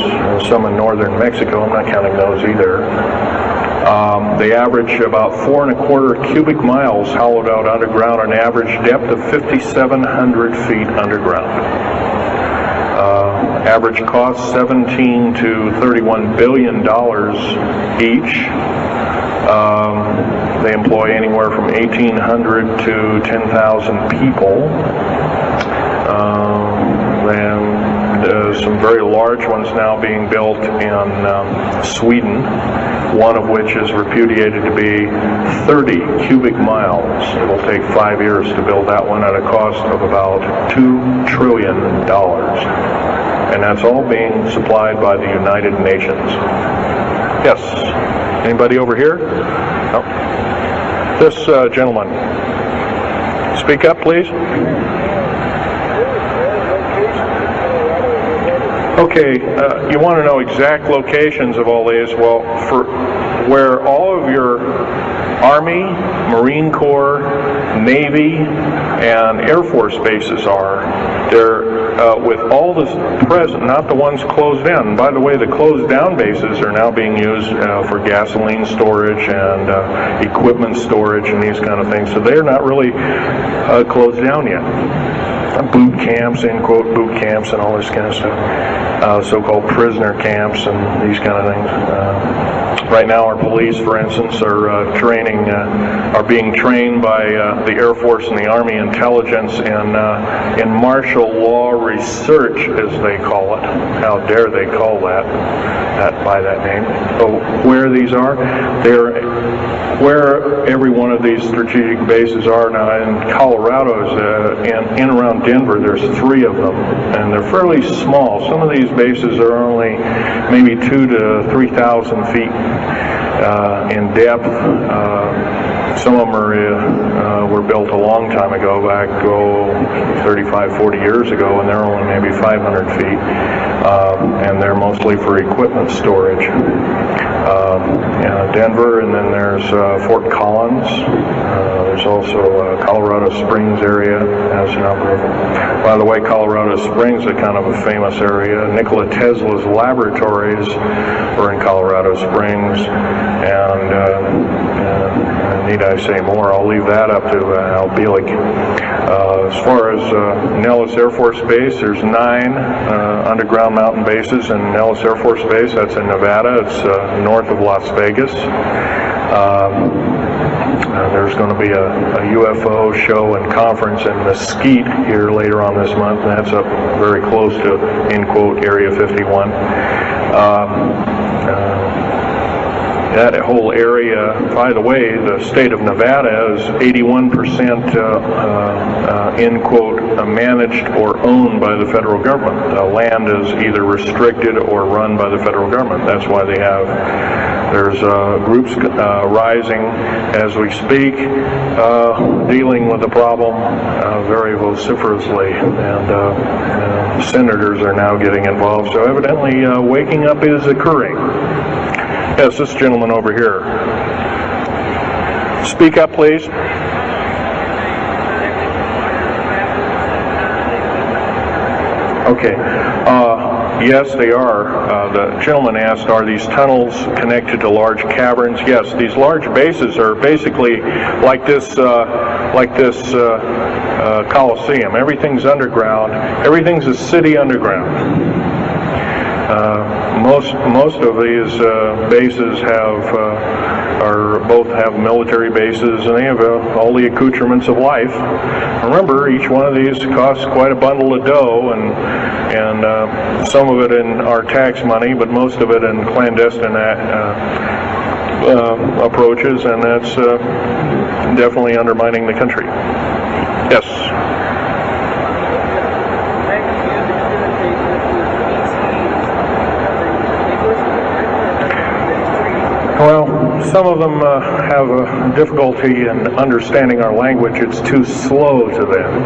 Some in northern Mexico, I'm not counting those either. They average about 4¼ cubic miles hollowed out underground, an average depth of 5,700 feet underground. Average cost $17 to $31 billion each. They employ anywhere from 1,800 to 10,000 people. And some very large ones now being built in Sweden, one of which is repudiated to be 30 cubic miles. It will take 5 years to build that one at a cost of about $2 trillion. And that's all being supplied by the United Nations. Yes? Anybody over here? No? This gentleman. Speak up, please. Okay, you want to know exact locations of all these? Well, for where all of your Army, Marine Corps, Navy, and Air Force bases are, they're with all the present, not the ones closed down. By the way, the closed down bases are now being used for gasoline storage and equipment storage and these kind of things. So they're not really closed down yet. Boot camps, end quote, boot camps and all this kind of stuff. So-called prisoner camps and these kind of things. Right now our police, for instance, are being trained by the Air Force and the Army intelligence in martial law research, as they call it. How dare they call that by that name. So where these are, where every one of these strategic bases are now. In Colorado, in around Denver, there's 3 of them, and they're fairly small. Some of these bases are only maybe 2,000 to 3,000 feet in depth. Some of them were built a long time ago, back 35, 40 years ago, and they're only maybe 500 feet, and they're mostly for equipment storage. Denver, and then there's Fort Collins. There's also Colorado Springs area has a number of them. By the way, Colorado Springs is kind of a famous area. Nikola Tesla's laboratories were in Colorado Springs, and need I say more? I'll leave that up to Al Bielek. As far as Nellis Air Force Base, there's 9 underground mountain bases in Nellis Air Force Base. That's in Nevada. It's north of Las Vegas. There's going to be a UFO show and conference in Mesquite here later on this month, and that's up very close to, end quote, Area 51. That whole area, by the way, the state of Nevada is 81% end quote, managed or owned by the federal government. Land is either restricted or run by the federal government. That's why there's groups rising as we speak, dealing with the problem very vociferously, and senators are now getting involved. So evidently waking up is occurring. Yes, this gentleman over here. Speak up, please. Okay. Yes, they are. The gentleman asked, are these tunnels connected to large caverns? Yes, these large bases are basically like this Coliseum. Everything's underground. Everything's a city underground. Most of these bases both have military bases, and they have all the accoutrements of life. Remember, each one of these costs quite a bundle of dough, and some of it in our tax money, but most of it in clandestine approaches, and that's definitely undermining the country. Yes. Well, some of them have a difficulty in understanding our language. It's too slow to them.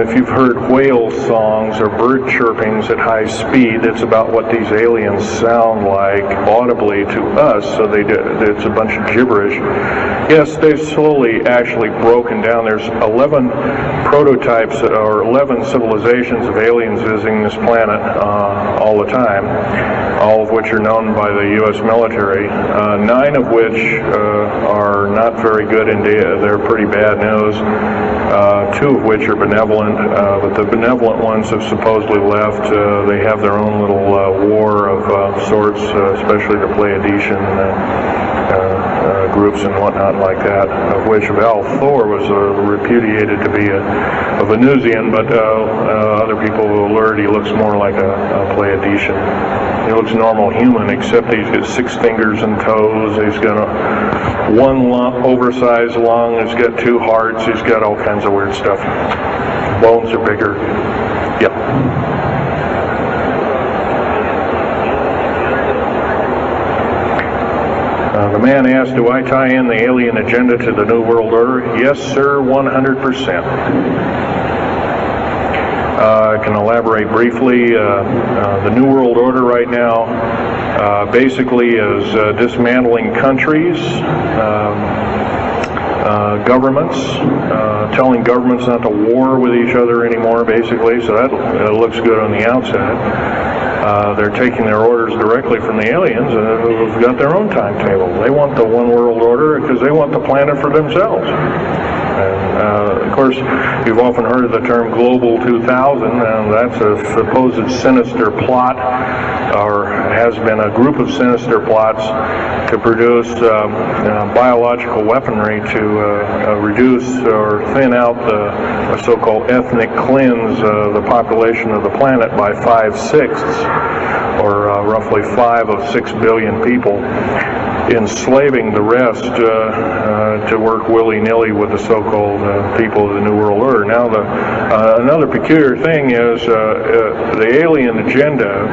If you've heard whale songs or bird chirpings at high speed, it's about what these aliens sound like audibly to us, so it's a bunch of gibberish. Yes, they've slowly actually broken down. There's 11 prototypes or 11 civilizations of aliens visiting this planet all the time, all of which are known by the U.S. military, 9 of which are not very good indeed. They're pretty bad news. 2 of which are benevolent, but the benevolent ones have supposedly left. They have their own little war of sorts, especially the Pleiadian groups and whatnot like that, of which Val Thor was repudiated to be a Venusian, but other people will alert he looks more like a Pleiadian. He looks normal human, except he's got 6 fingers and toes. He's got one oversized lung. He's got 2 hearts. He's got all kinds of weird stuff. Bones are bigger. Yep. The man asked, do I tie in the alien agenda to the New World Order? Yes, sir, 100%. I can elaborate briefly. The New World Order right now basically is dismantling countries, governments, telling governments not to war with each other anymore, basically, so that looks good on the outside. They're taking their orders directly from the aliens who've got their own timetable. They want the one world order because they want the planet for themselves. And, of course, you've often heard of the term Global 2000, and that's a supposed sinister plot, or has been a group of sinister plots to produce biological weaponry to reduce or thin out the so-called ethnic cleanse the population of the planet by 5/6, or roughly 5 of 6 billion people, enslaving the rest to work willy-nilly with the so-called people of the New World Order. Now, another peculiar thing is the alien agenda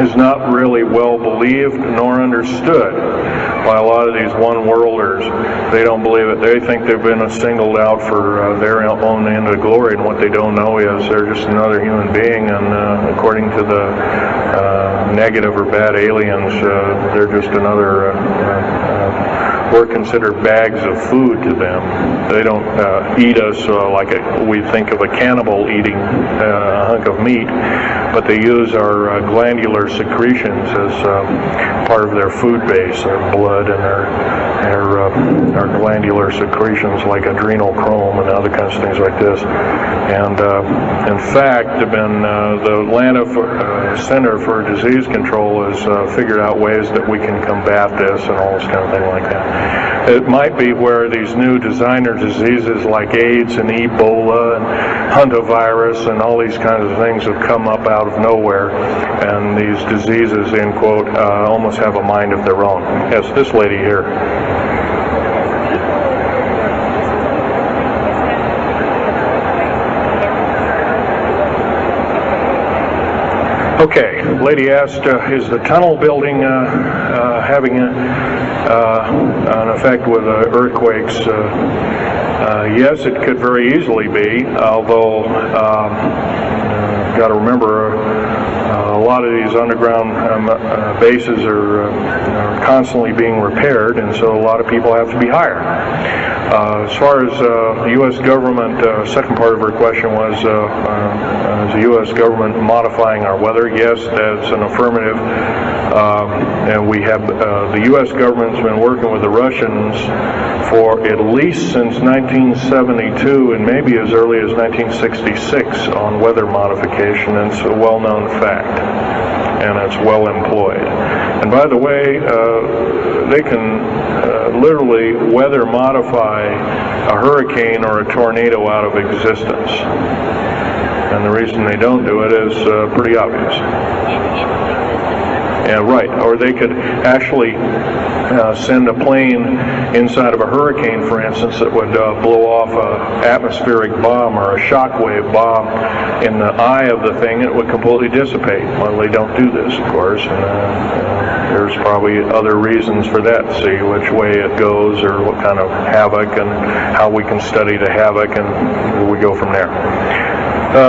is not really well believed nor understood by a lot of these one-worlders. They don't believe it. They think they've been singled out for their own end of glory, and what they don't know is they're just another human being, and according to the negative or bad aliens, they're just another we're considered bags of food to them. They don't eat us like we think of a cannibal eating a hunk of meat, but they use our glandular secretions as part of their food base, their blood and our glandular secretions like adrenochrome and other kinds of things like this. And in fact, the Atlanta Center for Disease Control has figured out ways that we can combat this and all this kind of thing like that. It might be where these new designer diseases like AIDS and Ebola and hantavirus and all these kinds of things have come up out of nowhere, and these diseases, end quote, almost have a mind of their own. Yes, this lady here. Okay, lady asked, is the tunnel building having an effect with earthquakes? Yes, it could very easily be, although got to remember a lot of these underground bases are constantly being repaired, and so a lot of people have to be hired. As far as the U.S. government, second part of her question was, is the U.S. government modifying our weather? Yes, that's an affirmative. And we have, the U.S. government's been working with the Russians for at least since 1972 and maybe as early as 1966 on weather modification, and it's a well-known fact, and it's well employed. And by the way, they can literally weather modify a hurricane or a tornado out of existence. And the reason they don't do it is pretty obvious. Yeah, right. Or they could actually send a plane inside of a hurricane, for instance, that would blow off an atmospheric bomb or a shockwave bomb in the eye of the thing. It would completely dissipate. Well, they don't do this, of course, and there's probably other reasons for that. See which way it goes, or what kind of havoc, and how we can study the havoc, and we go from there.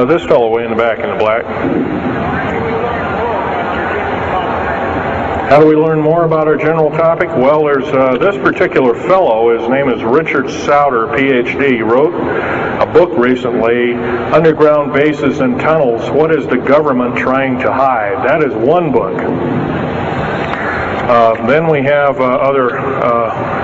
This fellow way in the back in the black. How do we learn more about our general topic? Well, there's this particular fellow, his name is Richard Sauder, PhD. He wrote a book recently, Underground Bases and Tunnels, What is the Government Trying to Hide? That is one book. Then we have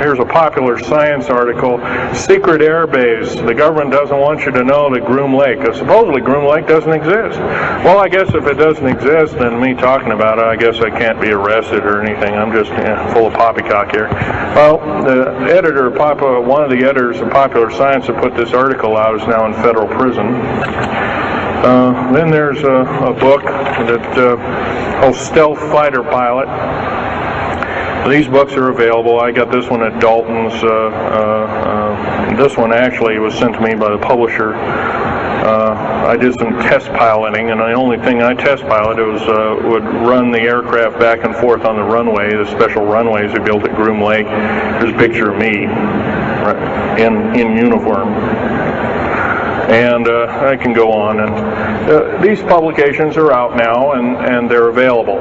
here's a popular science article, Secret Air Base. The government doesn't want you to know that Groom Lake, supposedly Groom Lake doesn't exist. Well, I guess if it doesn't exist, then me talking about it, I guess I can't be arrested or anything. I'm just full of poppycock here. Well, the editor, one of the editors of Popular Science that put this article out is now in federal prison. Then there's a book that called Stealth Fighter Pilot. These books are available. I got this one at Dalton's. This one actually was sent to me by the publisher. I did some test piloting, and the only thing I test piloted would run the aircraft back and forth on the runway, the special runways they built at Groom Lake. There's a picture of me in uniform. And I can go on. And these publications are out now, and they're available.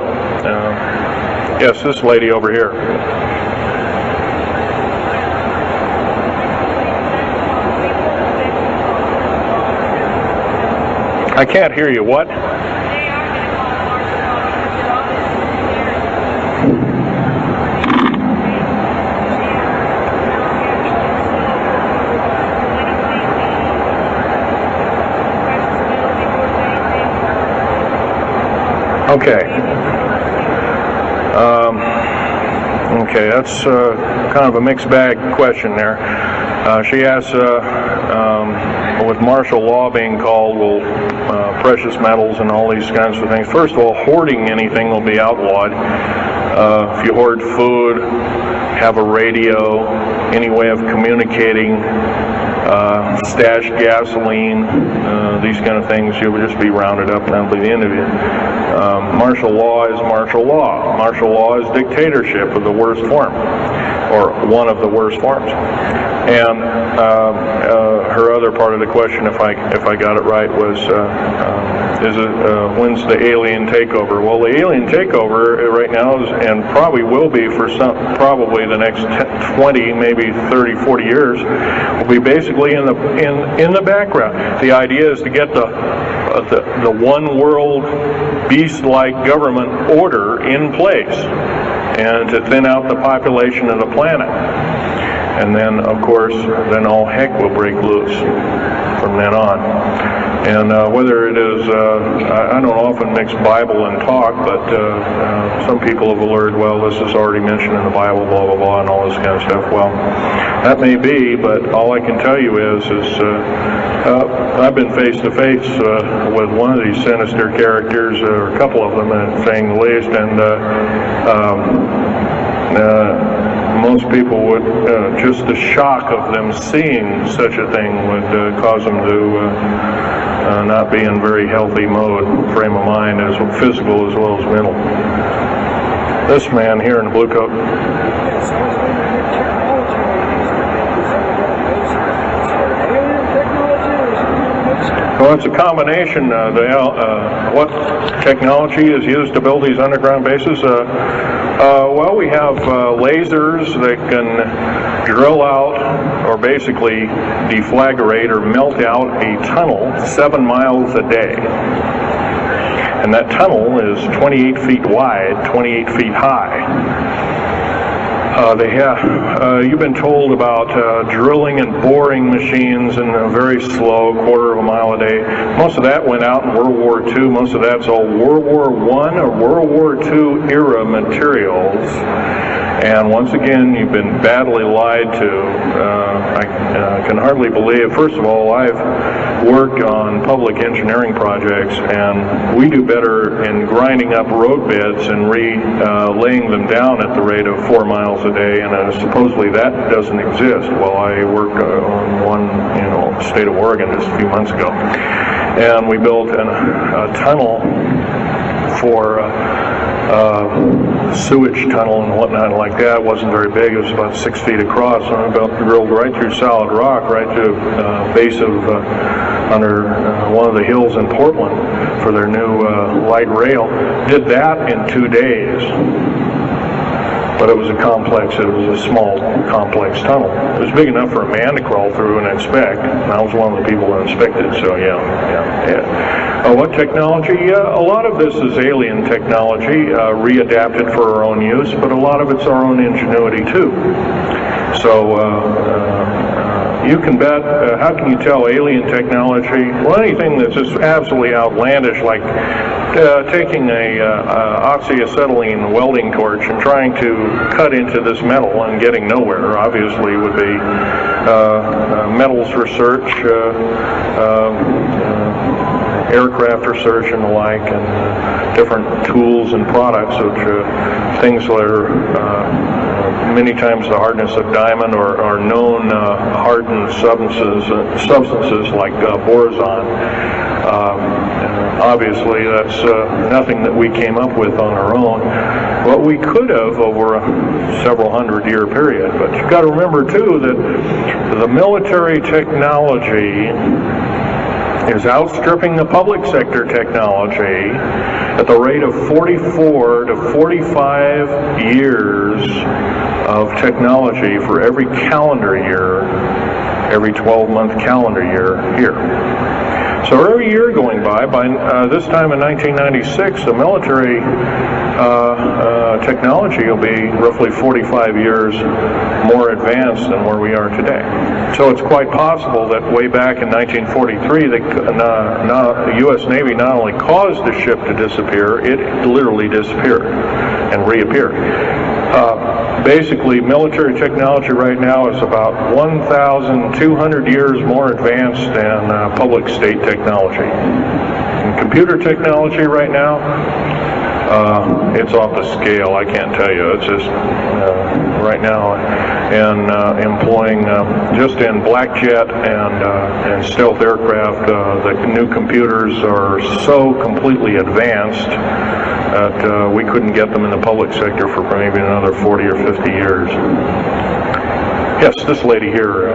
Yes, this lady over here. I can't hear you. What? Okay. Okay, that's kind of a mixed bag question there. She asks, with martial law being called, will precious metals and all these kinds of things. First of all, hoarding anything will be outlawed. If you hoard food, have a radio, any way of communicating, stash gasoline, these kind of things, you'll just be rounded up and that'll be the end of it. Martial law is martial law. Martial law is dictatorship of the worst form, or one of the worst forms. And her other part of the question, if I got it right, was when's the alien takeover? Well, the alien takeover right now is, and probably will be for probably the next 20, maybe 30, 40 years, will be basically in the background. The idea is to get the one world beast-like government order in place, and to thin out the population of the planet. And then, of course, then all heck will break loose from then on. And whether it is, I don't often mix Bible and talk, but some people have alerted, well, this is already mentioned in the Bible, blah, blah, blah, and all this kind of stuff. Well, that may be, but all I can tell you is I've been face to face with one of these sinister characters, or a couple of them, saying the least, and most people would, just the shock of them seeing such a thing would cause them to not be in very healthy mode, frame of mind, as physical as well as mental. This man here in the blue coat. Well, it's a combination. What technology is used to build these underground bases? Well, we have lasers that can drill out, or basically deflagrate or melt out a tunnel 7 miles a day. And that tunnel is 28 feet wide, 28 feet high. You've been told about drilling and boring machines in a very slow, quarter of a mile a day. Most of that went out in World War II. Most of that's all World War I or World War II era materials. And once again, you've been badly lied to. I can hardly believe, first of all, I've worked on public engineering projects, and we do better in grinding up road beds and laying them down at the rate of 4 miles a day, and supposedly that doesn't exist. Well, I worked on one, state of Oregon just a few months ago, and we built a tunnel for sewage tunnel and whatnot like that. It wasn't very big. It was about 6 feet across, and I drilled right through solid rock, right to the base of under one of the hills in Portland for their new light rail. Did that in 2 days. but it was a small, complex tunnel. It was big enough for a man to crawl through and inspect, and I was one of the people that inspected, so yeah. What technology? A lot of this is alien technology, readapted for our own use, but a lot of it's our own ingenuity too. So you can bet, how can you tell alien technology? Well, anything that's just absolutely outlandish, like taking a oxyacetylene welding torch and trying to cut into this metal and getting nowhere, obviously would be metals research, aircraft research and the like, and different tools and products, which things that are many times the hardness of diamond or known hardened substances like boron. Obviously, that's nothing that we came up with on our own, but we could have over a several hundred-year period. But you've got to remember, too, that the military technology is outstripping the public sector technology at the rate of 44 to 45 years of technology for every calendar year, every 12-month calendar year here. So every year going by this time in 1996, the military technology will be roughly 45 years more advanced than where we are today. So it's quite possible that way back in 1943, the U.S. Navy not only caused the ship to disappear, it literally disappeared and reappeared. Basically, military technology right now is about 1,200 years more advanced than public state technology. And computer technology right now, it's off the scale. I can't tell you. It's just right now, and employing just in black jet and stealth aircraft, the new computers are so completely advanced that we couldn't get them in the public sector for maybe another 40 or 50 years. Yes, this lady here.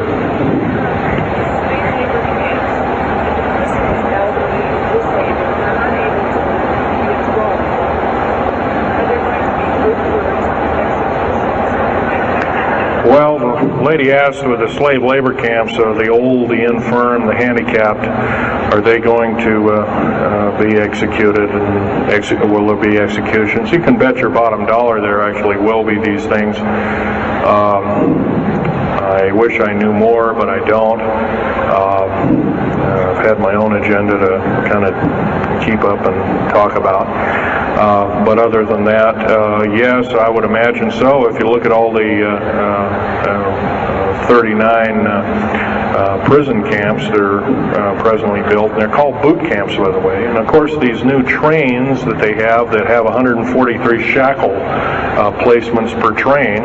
Well, the lady asked with the slave labor camps, the old, the infirm, the handicapped, are they going to be executed, and will there be executions? You can bet your bottom dollar there actually will be these things. I wish I knew more, but I don't. I've had my own agenda to kind of keep up and talk about. But other than that, yes, I would imagine so. If you look at all the 39 prison camps that are presently built, and they're called boot camps, by the way. And of course, these new trains that they have that have 143 shackle placements per train,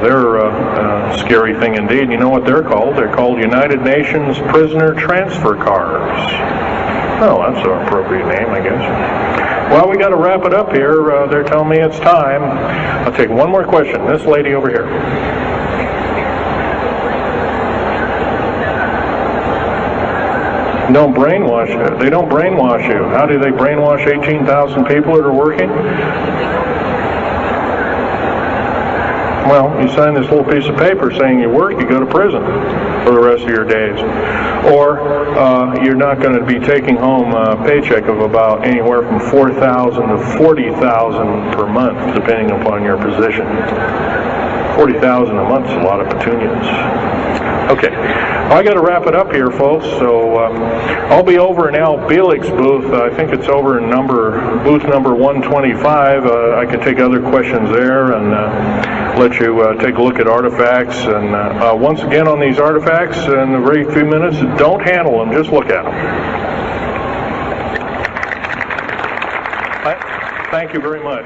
they're a scary thing indeed. You know what they're called? They're called United Nations Prisoner Transfer Cars. Oh, that's an appropriate name, I guess. Well, we got to wrap it up here. They're telling me it's time. I'll take one more question. This lady over here. Don't brainwash you. They don't brainwash you. How do they brainwash 18,000 people that are working? Well, you sign this little piece of paper saying you work, you go to prison for the rest of your days. Or you're not going to be taking home a paycheck of about anywhere from $4,000 to $40,000 per month, depending upon your position. $40,000 a month is a lot of petunias. Okay, well, I got to wrap it up here, folks. So I'll be over in Al Bielik's booth. I think it's over in booth number 125. I can take other questions there and let you take a look at artifacts. And once again, on these artifacts, in a very few minutes, don't handle them, just look at them. Thank you very much.